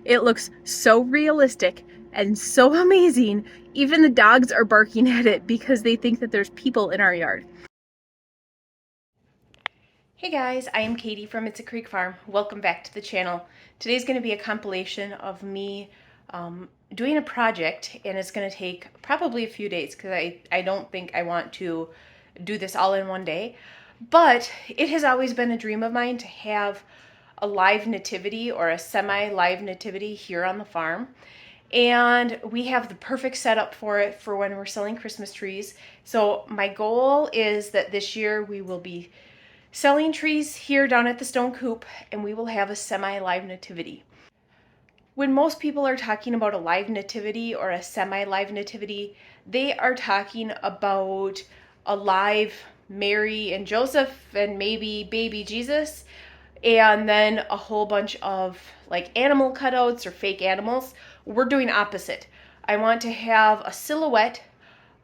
It looks so realistic and so amazing. Even the dogs are barking at it because they think that there's people in our yard. Hey guys, I am Katie from It's a Creek Farm. Welcome back to the channel. Today's going to be a compilation of me doing a project, and it's going to take probably a few days because I don't think I want to do this all in one day. But it has always been a dream of mine to have a live nativity or a semi-live nativity here on the farm. And we have the perfect setup for it for when we're selling Christmas trees. So my goal is that this year we will be selling trees here down at the Stone Coop, and we will have a semi-live nativity. When most people are talking about a live nativity or a semi-live nativity, they are talking about a live Mary and Joseph and maybe baby Jesus, and then a whole bunch of like animal cutouts or fake animals. We're doing opposite. I want to have a silhouette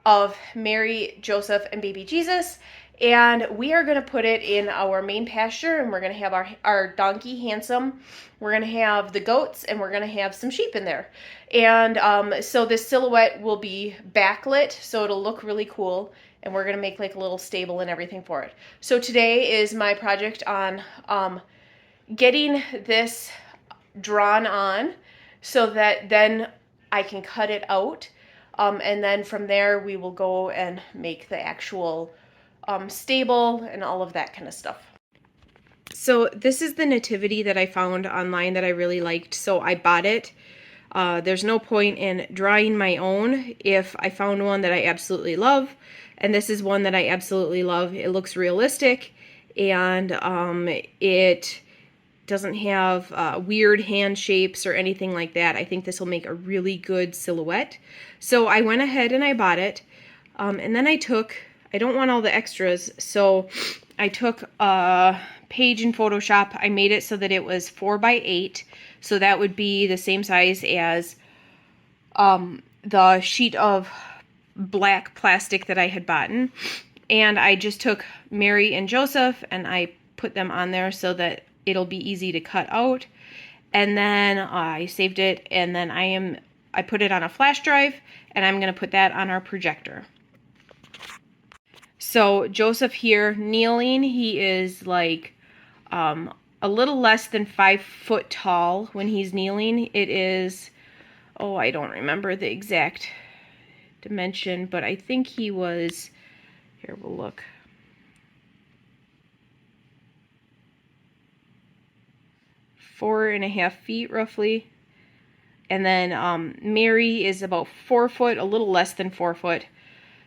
of Mary, Joseph, and baby Jesus, and we are going to put it in our main pasture, and we're going to have our donkey Handsome, we're going to have the goats, and we're going to have some sheep in there. And so this silhouette will be backlit, so it'll look really cool, and we're going to make like a little stable and everything for it. So today is my project on getting this drawn on so that then I can cut it out. And then from there, we will go and make the actual stable and all of that kind of stuff. So this is the nativity that I found online that I really liked, so I bought it. There's no point in drawing my own if I found one that I absolutely love, and this is one that I absolutely love. It looks realistic, and it doesn't have weird hand shapes or anything like that. I think this will make a really good silhouette. So I went ahead and I bought it. And then I don't want all the extras, so I took a page in Photoshop. I made it so that it was 4x8. So that would be the same size as the sheet of black plastic that I had bought. And I just took Mary and Joseph and I put them on there so that it'll be easy to cut out. And then I saved it, and then I put it on a flash drive, and I'm going to put that on our projector. So Joseph here kneeling, he is like a little less than 5 foot tall when he's kneeling. It is, I don't remember the exact dimension, but I think he was, here we'll look. 4.5 feet roughly. And then Mary is about 4 foot, a little less than 4 foot,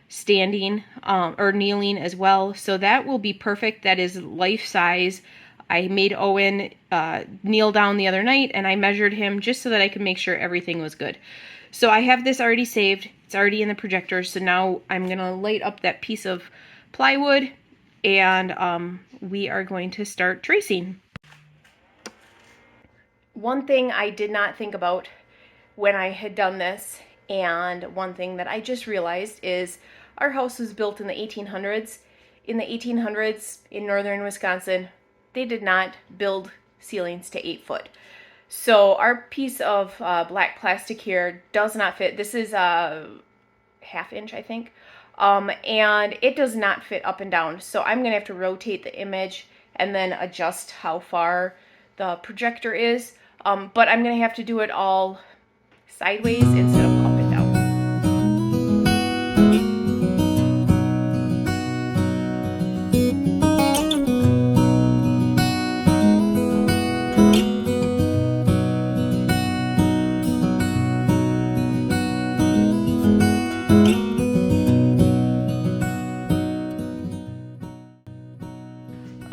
standing or kneeling as well. So that will be perfect. That is life size. I made Owen kneel down the other night, and I measured him just so that I could make sure everything was good. So I have this already saved. It's already in the projector. So now I'm going to light up that piece of plywood, and we are going to start tracing. One thing I did not think about when I had done this, and one thing that I just realized, is our house was built in the 1800s. In the 1800s in northern Wisconsin, they did not build ceilings to 8 foot. So our piece of black plastic here does not fit. This is a 1/2 inch, I think, and it does not fit up and down. So I'm going to have to rotate the image and then adjust how far the projector is. But I'm going to have to do it all sideways instead of up and down.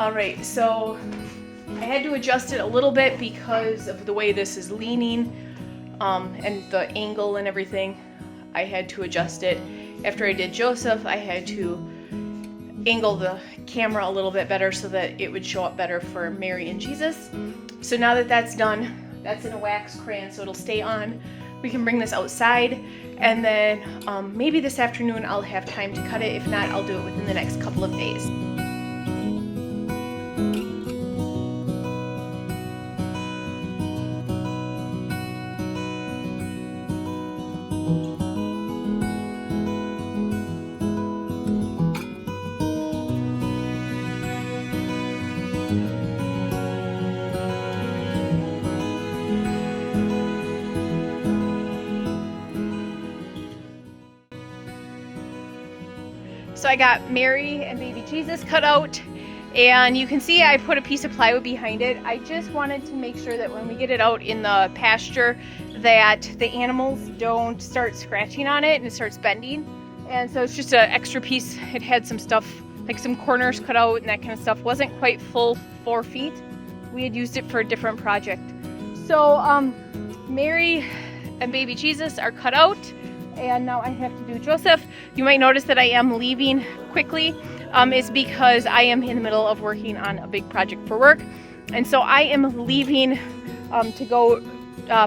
Alright, so I had to adjust it a little bit because of the way this is leaning and the angle and everything. I had to adjust it. After I did Joseph, I had to angle the camera a little bit better so that it would show up better for Mary and Jesus. So now that that's done, that's in a wax crayon, so it'll stay on. We can bring this outside, and then maybe this afternoon I'll have time to cut it. If not, I'll do it within the next couple of days. So I got Mary and baby Jesus cut out, and you can see I put a piece of plywood behind it. I just wanted to make sure that when we get it out in the pasture that the animals don't start scratching on it and it starts bending. And so it's just an extra piece. It had some stuff, like some corners cut out and that kind of stuff. Wasn't quite full 4 feet. We had used it for a different project. So Mary and baby Jesus are cut out, and now I have to do Joseph. You might notice that I am leaving quickly. Is because I am in the middle of working on a big project for work, and so I am leaving to go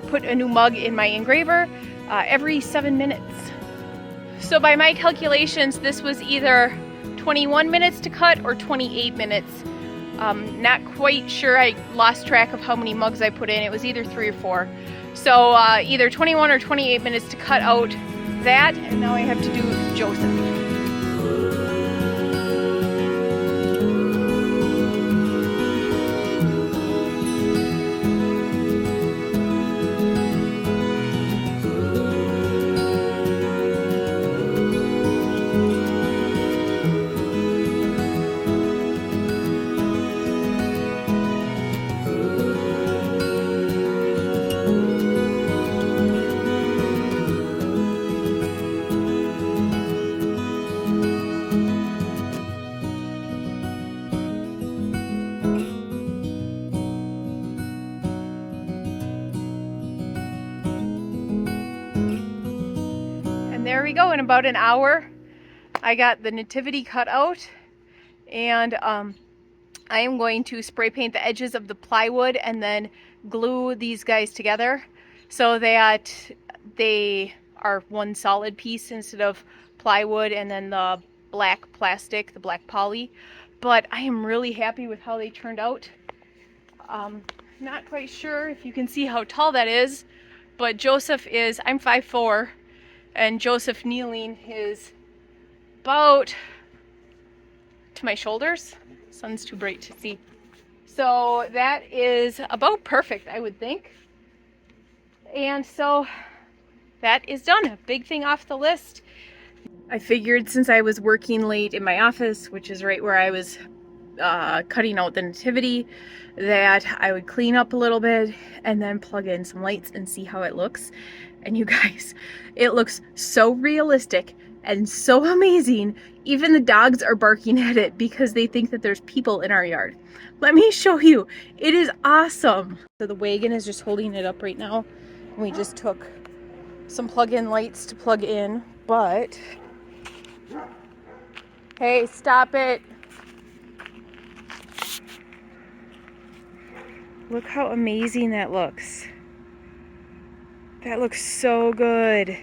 put a new mug in my engraver every 7 minutes. So by my calculations, this was either 21 minutes to cut or 28 minutes. Not quite sure. I lost track of how many mugs I put in. It was either 3 or 4. So either 21 or 28 minutes to cut out that, and now I have to do Joseph. There we go. In about an hour I got the nativity cut out, and I am going to spray paint the edges of the plywood and then glue these guys together so that they are one solid piece instead of plywood and then the black plastic, the black poly. But I am really happy with how they turned out. Not quite sure if you can see how tall that is, but Joseph is, I'm 5'4", and Joseph kneeling is about to my shoulders. Sun's too bright to see. So that is about perfect, I would think. And so that is done. A big thing off the list. I figured since I was working late in my office, which is right where I was cutting out the nativity, that I would clean up a little bit and then plug in some lights and see how it looks. And you guys, it looks so realistic and so amazing. Even the dogs are barking at it because they think that there's people in our yard. Let me show you. It is awesome. So the wagon is just holding it up right now. And we just took some plug-in lights to plug in, but hey, stop it. Look how amazing that looks. That looks so good.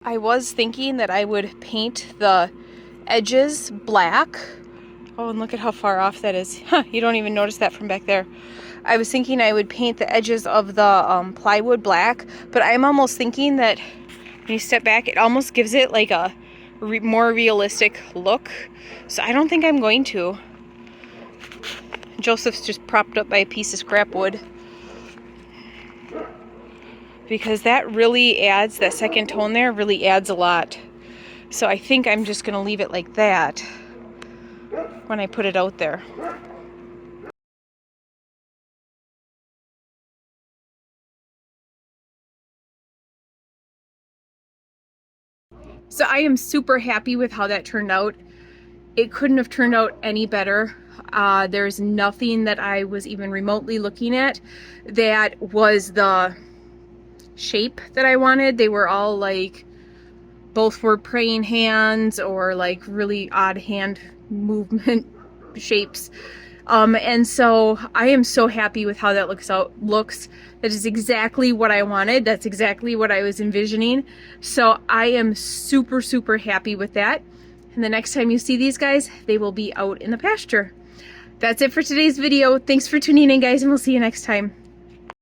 I was thinking that I would paint the edges black. Oh, and look at how far off that is. Huh, you don't even notice that from back there. I was thinking I would paint the edges of the plywood black, but I'm almost thinking that when you step back, it almost gives it like a more realistic look. So I don't think I'm going to. Joseph's just propped up by a piece of scrap wood, because that really adds, that second tone there really adds a lot. So I think I'm just gonna leave it like that when I put it out there. So I am super happy with how that turned out. It couldn't have turned out any better. There's nothing that I was even remotely looking at that was the shape that I wanted. They were all like, both were praying hands or like really odd hand movement shapes. And so I am so happy with how that looks. That is exactly what I wanted. That's exactly what I was envisioning. So I am super, super happy with that. And the next time you see these guys, they will be out in the pasture. That's it for today's video. Thanks for tuning in, guys, and we'll see you next time.